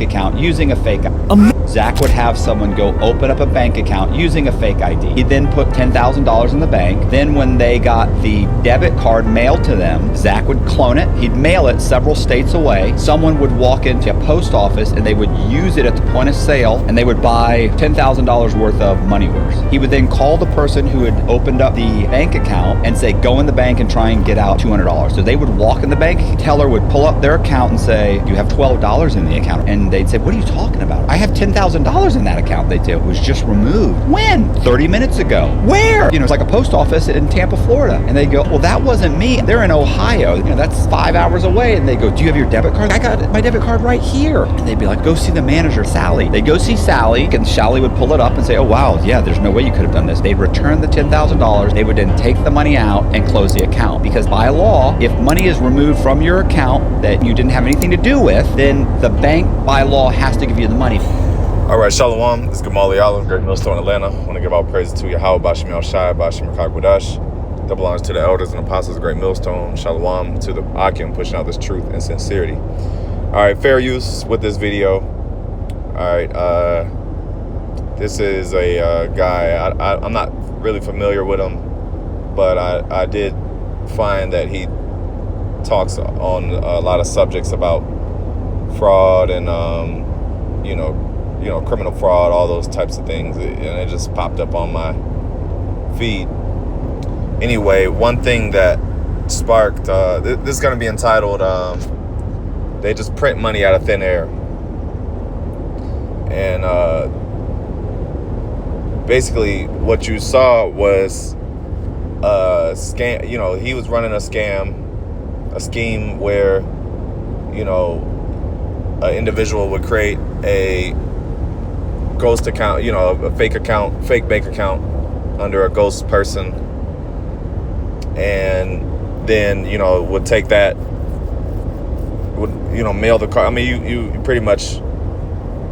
account using a fake ID. Zach would have someone go open up a bank account using a fake ID. He'd then put $10,000 in the bank. Then when they got the debit card mailed to them, Zach would clone it. He'd mail it several states away. Someone would walk into a post office and they would use it at the point of sale and they would buy $10,000 worth of money orders. He would then call the person who had opened up the bank account and say, go in the bank and try and get out $200. So they would walk in the bank, teller would pull up their account and say, you have $12 in the account. And they'd say, what are you talking about? I have $10,000 in that account. They'd say, it was just removed. When? 30 minutes ago. Where? It's like a post office in Tampa, Florida. And they go, well, that wasn't me. They're in Ohio. That's 5 hours away. And they go, do you have your debit card? I got my debit card right here. And they'd be like, go see the manager, Sally. They go see Sally and Sally would pull it up and say, oh, wow, yeah, there's no way you could have done this. They'd return the $10,000. They would then take the money out and close the account. Because by law, if money is removed from your account that you didn't have anything to do with, then the bank by law has to give you the money. All right, Shalom. This is Gamali Allah, Great Millstone, Atlanta. I want to give all praise to YAHAWAH, BAHASHAM, BAHASHAM. Double honors to the elders and apostles of Great Millstone. Shalom to the Akim pushing out this truth and sincerity. All right, fair use with this video. All right, this is a guy. I'm not really familiar with him, but I did find that he talks on a lot of subjects about fraud and criminal fraud, all those types of things, and it just popped up on my feed. Anyway, one thing that sparked this is going to be entitled they just print money out of thin air. And basically what you saw was a scam. He was running a scheme where an individual would create a ghost account, a fake bank account under a ghost person, and then would take that, would mail the card. I mean, you pretty much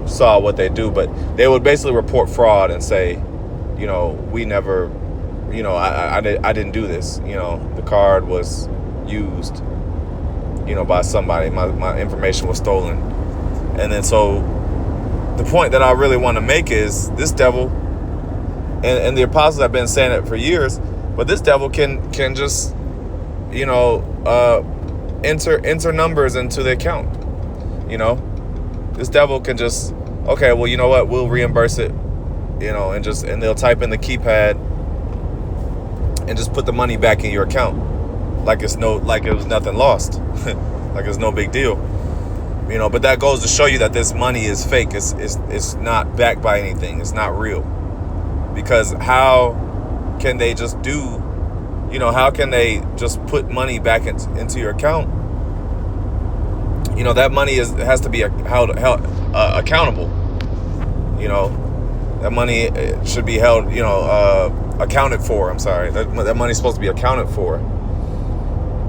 saw what they do, but they would basically report fraud and say, we never, I didn't do this. The card was used, by somebody. My information was stolen. And then so the point that I really want to make is this devil, and the apostles have been saying it for years, but this devil can just, enter numbers into the account. This devil can just, okay, well, you know what, we'll reimburse it, and they'll type in the keypad and just put the money back in your account like it was nothing lost. Like it's no big deal. But that goes to show you that this money is fake. It's not backed by anything. It's not real. Because how can they just how can they just put money back into your account? That money has to be held accountable. That money should be held, accounted for. I'm sorry. That money's supposed to be accounted for.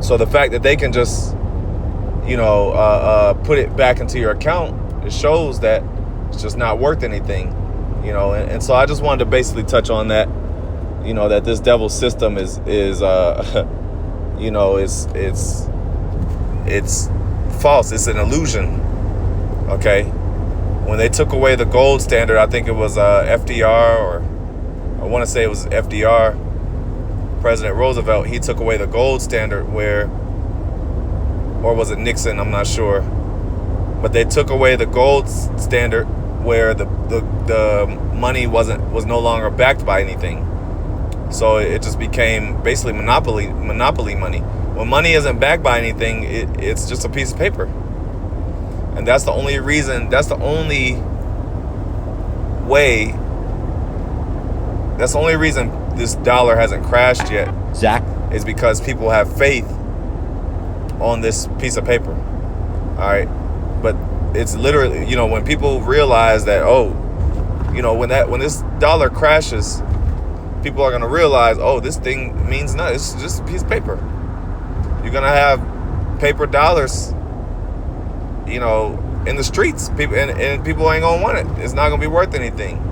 So the fact that they can just put it back into your account, it shows that it's just not worth anything, and so I just wanted to basically touch on that, that this devil's system is it's false. It's an illusion. Okay. When they took away the gold standard, I think it was FDR, or I want to say it was FDR, President Roosevelt, he took away the gold standard or was it Nixon? I'm not sure. But they took away the gold standard where the money was no longer backed by anything. So it just became basically monopoly money. When money isn't backed by anything, it's just a piece of paper. And that's the only reason, that's the only reason this dollar hasn't crashed yet, Zach, is because people have faith on this piece of paper. All right. But it's literally, when people realize that, when this dollar crashes, people are going to realize, this thing means nothing. It's just a piece of paper. You're going to have paper dollars, in the streets. People and people ain't going to want it. It's not going to be worth anything.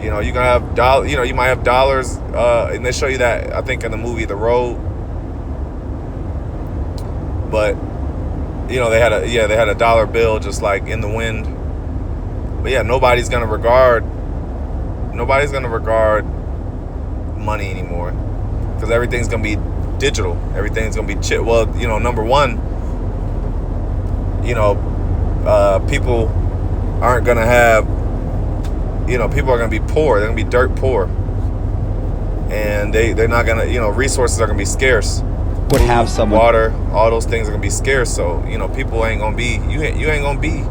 You're going to have you might have dollars, and they show you that, I think, in the movie The Road. But they had a dollar bill just like in the wind. But yeah, nobody's gonna regard money anymore, because everything's gonna be digital. Everything's gonna be chip. Well, number one, people aren't gonna have. People are gonna be poor. They're gonna be dirt poor, and they're not gonna. Resources are gonna be scarce. Would have someone Water, all those things are gonna be scarce. So people ain't gonna be. You ain't gonna be.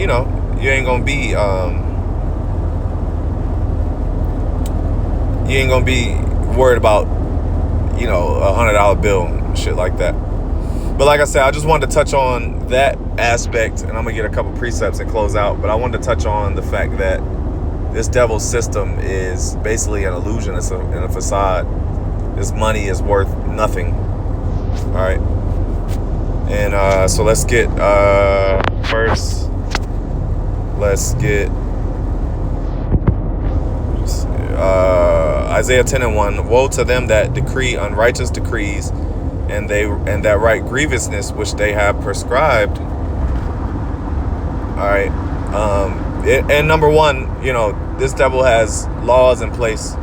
You ain't gonna be. You ain't gonna be worried about, $100 bill and shit like that. But like I said, I just wanted to touch on that aspect, and I'm gonna get a couple precepts and close out. But I wanted to touch on the fact that this devil's system is basically an illusion. It's a facade. This money is worth nothing. All right. And so let's get first. Let's get Isaiah 10:1. Woe to them that decree unrighteous decrees, and that write grievousness which they have prescribed. All right. And number one, this devil has laws in place.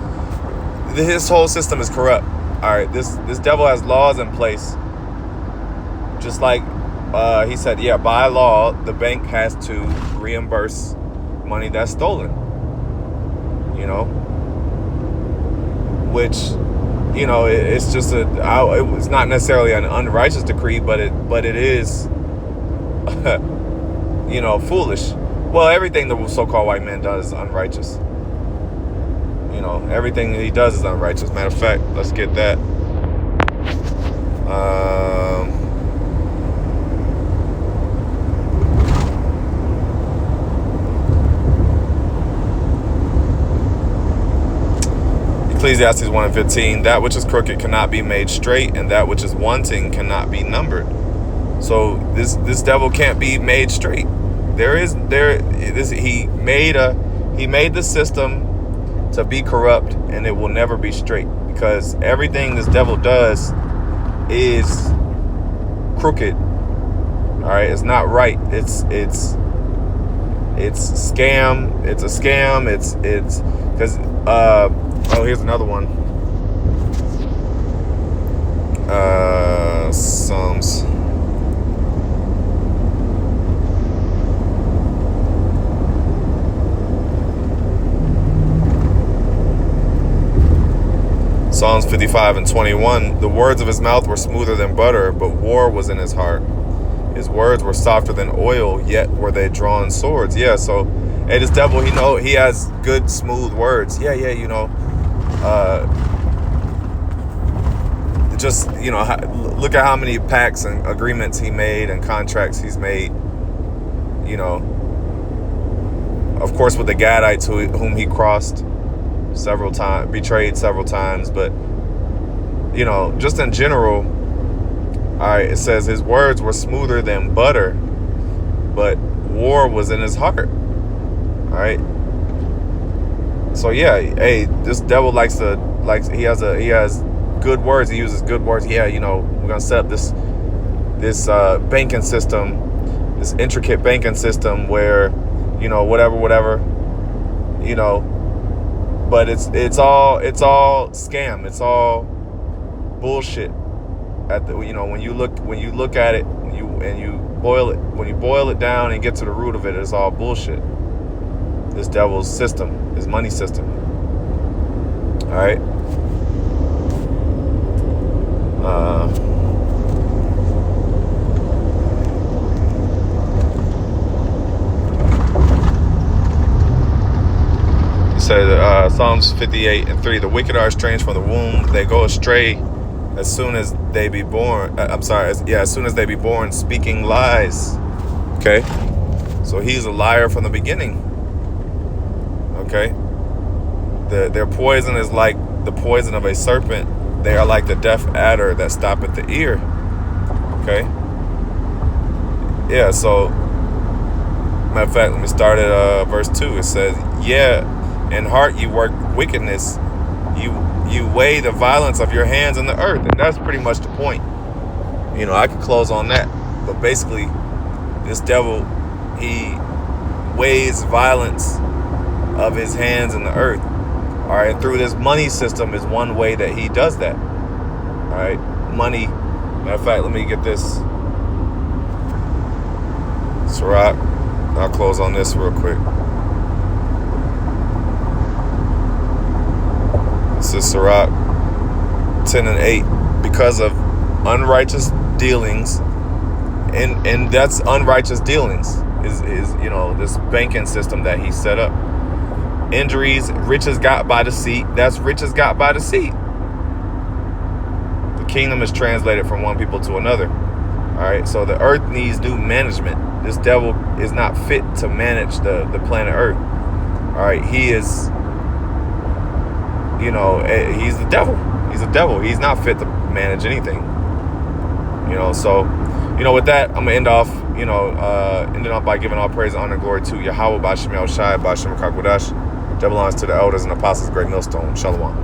His whole system is corrupt. All right. This devil has laws in place. Just like he said, by law, the bank has to reimburse money that's stolen. Which, it's just it's not necessarily an unrighteous decree, but it is, foolish. Well, everything the so-called white man does is unrighteous. Everything that he does is unrighteous. Matter of fact, let's get that. Ecclesiastes 1:15, that which is crooked cannot be made straight, and that which is wanting cannot be numbered. So this devil can't be made straight. He made the system to be corrupt, and it will never be straight, because everything this devil does is crooked. All right, it's not right. It's scam. It's a scam. It's because here's another one. Psalms. Psalms 55:21. The words of his mouth were smoother than butter, but war was in his heart. His words were softer than oil, yet were they drawn swords. Yeah, so this devil, he has good, smooth words. Look at how many pacts and agreements he made and contracts he's made. Of course, with the Gadites whom he crossed several times, betrayed several times, but just in general. All right, it says his words were smoother than butter, but war was in his heart. All right. So this devil he has good words. He uses good words. We're gonna set up this banking system, this intricate banking system where whatever. But it's all scam. It's all bullshit. When you look at it, when you boil it down and get to the root of it, it's all bullshit. This devil's system, his money system. All right. He said, Psalms 58:3. The wicked are estranged from the womb; they go astray as soon as they be born. As soon as they be born, speaking lies. Okay, so he's a liar from the beginning. Okay, their poison is like the poison of a serpent. They are like the deaf adder that stoppeth the ear. Okay. Yeah. So, matter of fact, let me start at verse 2. It says, in heart you work wickedness. You weigh the violence of your hands in the earth. And that's pretty much the point. You know, I could close on that. But basically, this devil, he weighs violence of his hands in the earth. All right, and through this money system is one way that he does that. All right, money. Matter of fact, let me get this. Sirach. I'll close on this real quick. This is Sirach 10 and 8. Because of unrighteous dealings, and that's unrighteous dealings is you know, this banking system that he set up. Injuries, riches got by deceit. That's riches got by deceit. The kingdom is translated from one people to another. All right, so the earth needs new management. This devil is not fit to manage the planet Earth. All right, he is, you know, he's the devil. He's a devil. He's not fit to manage anything. You know, so, you know, with that, I'm gonna end off, you know, ending off by giving all praise, honor, and glory to YAHAWAH, BAHASHAM, YAHAWASHI, BAHASHAM, Kakwadash. Double honors to the elders and apostles, great millstone. Shalom.